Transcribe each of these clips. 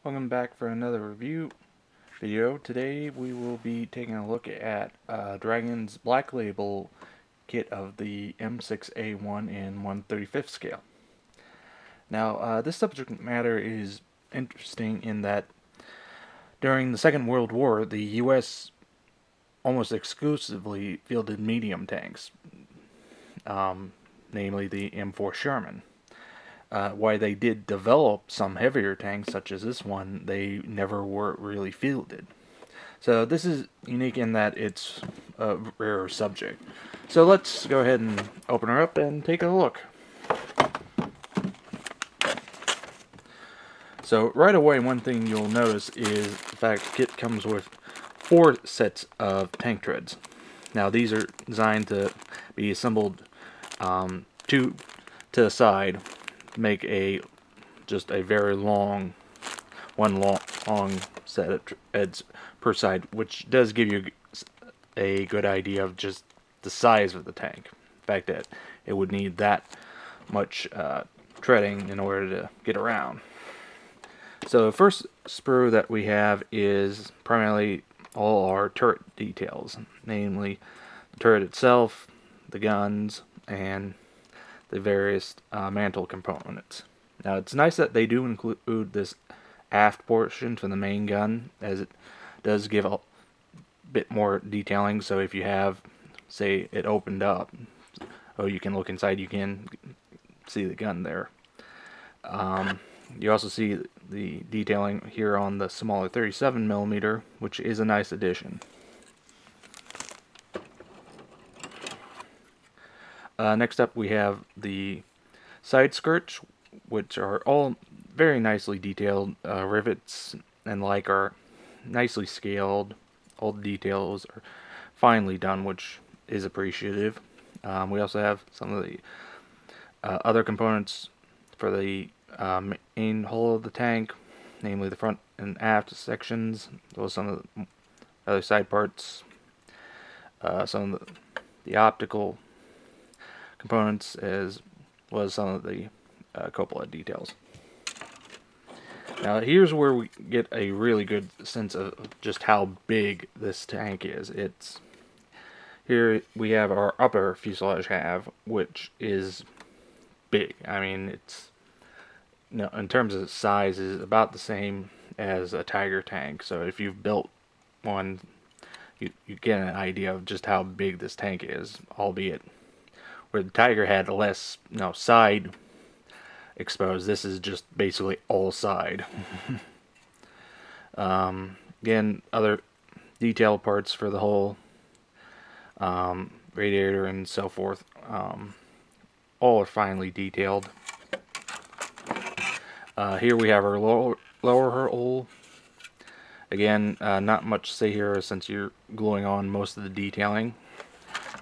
Welcome back for another review video. Today we will be taking a look at Dragon's Black Label kit of the M6A1 in 1/35th scale. Now, this subject matter is interesting in that during the Second World War, the U.S. almost exclusively fielded medium tanks, namely the M4 Sherman. While they did develop some heavier tanks, such as this one, they never were really fielded. So this is unique in that it's a rare subject. So let's go ahead and open her up and take a look. So right away, one thing you'll notice is the fact the kit comes with 4 sets of tank treads. Now these are designed to be assembled two to the side, make just a very long set of treads per side, which does give you a good idea of just the size of the tank. The fact that it would need that much treading in order to get around. So the first sprue that we have is primarily all our turret details, namely the turret itself, the guns, and the various mantle components. Now it's nice that they do include this aft portion for the main gun, as it does give a bit more detailing. So if you have, say, it opened up, you can look inside, you can see the gun there. You also see the detailing here on the smaller 37mm, which is a nice addition. Next up we have the side skirts, which are all very nicely detailed. Rivets and like are nicely scaled. All the details are finely done, which is appreciative. We also have some of the other components for the main hull of the tank, namely the front and aft sections. Those some of the other side parts, some of the optical components, as well as some of the cupola details. Now here's where we get a really good sense of just how big this tank is. Here we have our upper fuselage half, which is big. I mean, it's, in terms of size, is about the same as a Tiger tank. So if you've built one, you get an idea of just how big this tank is, albeit where the Tiger had less side exposed, this is just basically all side. Again, other detail parts for the whole radiator and so forth, all are finely detailed. Here we have our lower hull. Again, not much to say here since you're gluing on most of the detailing.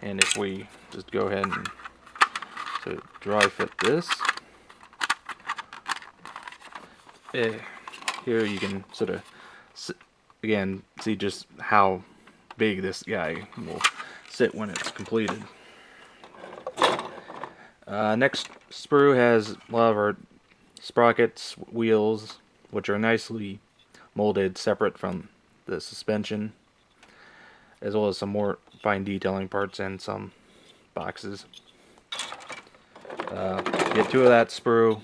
And if we just go ahead and dry fit this, here you can sort of again see just how big this guy will sit when it's completed. Next sprue has a lot of our sprockets, wheels, which are nicely molded separate from the suspension, as well as some more fine detailing parts and some boxes. Get 2 of that sprue,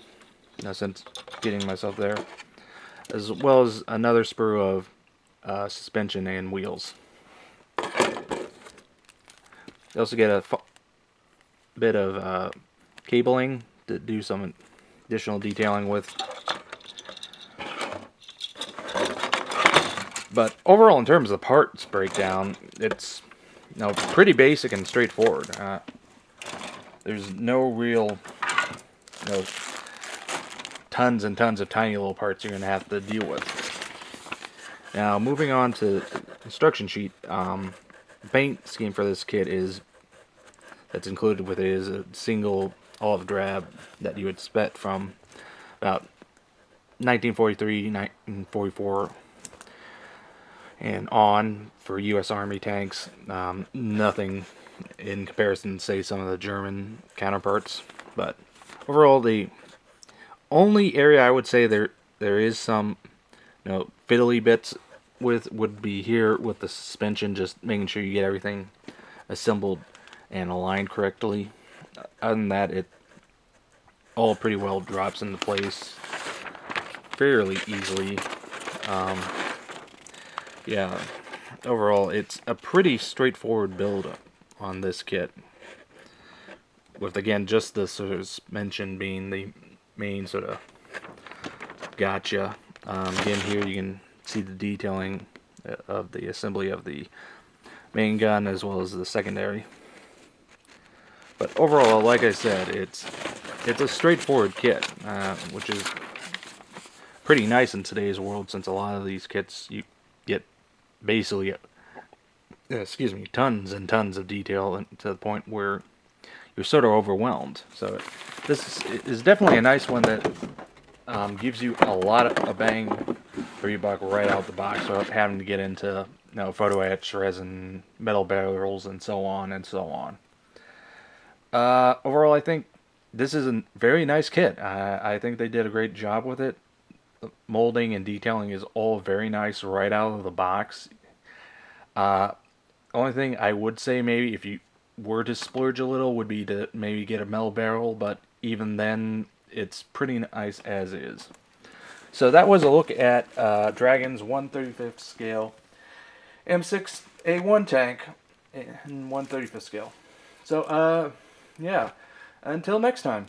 since getting myself there, as well as another sprue of suspension and wheels. You also get a bit of cabling to do some additional detailing with. But overall, in terms of the parts breakdown, it's pretty basic and straightforward. There's no real tons and tons of tiny little parts you're going to have to deal with. Now, moving on to the instruction sheet, the paint scheme for this kit that's included with it is a single olive drab that you would expect from about 1943, 1944 and on for U.S. Army tanks. Nothing in comparison to, say, some of the German counterparts. But overall, the only area I would say there is some Fiddly bits would be here with the suspension, just making sure you get everything assembled and aligned correctly. Other than that, it all pretty well drops into place fairly easily. Um, yeah, overall, it's a pretty straightforward build on this kit, with again just the suspension being the main sort of gotcha. Again, here you can see the detailing of the assembly of the main gun as well as the secondary. But overall, like I said, it's a straightforward kit, which is pretty nice in today's world, since a lot of these kits you get basically, excuse me, tons and tons of detail, and to the point where you're sort of overwhelmed. So this is definitely a nice one that gives you a lot of a bang for your buck right out the box, without having to get into photo etch, resin, metal barrels, and so on and so on. Overall, I think this is a very nice kit. I think they did a great job with it. The molding and detailing is all very nice right out of the box. Only thing I would say, maybe if you were to splurge a little, would be to maybe get a metal barrel, but even then, it's pretty nice as is. So that was a look at Dragon's 1/35th scale M6A1 tank in 1/35th scale. So, yeah, until next time.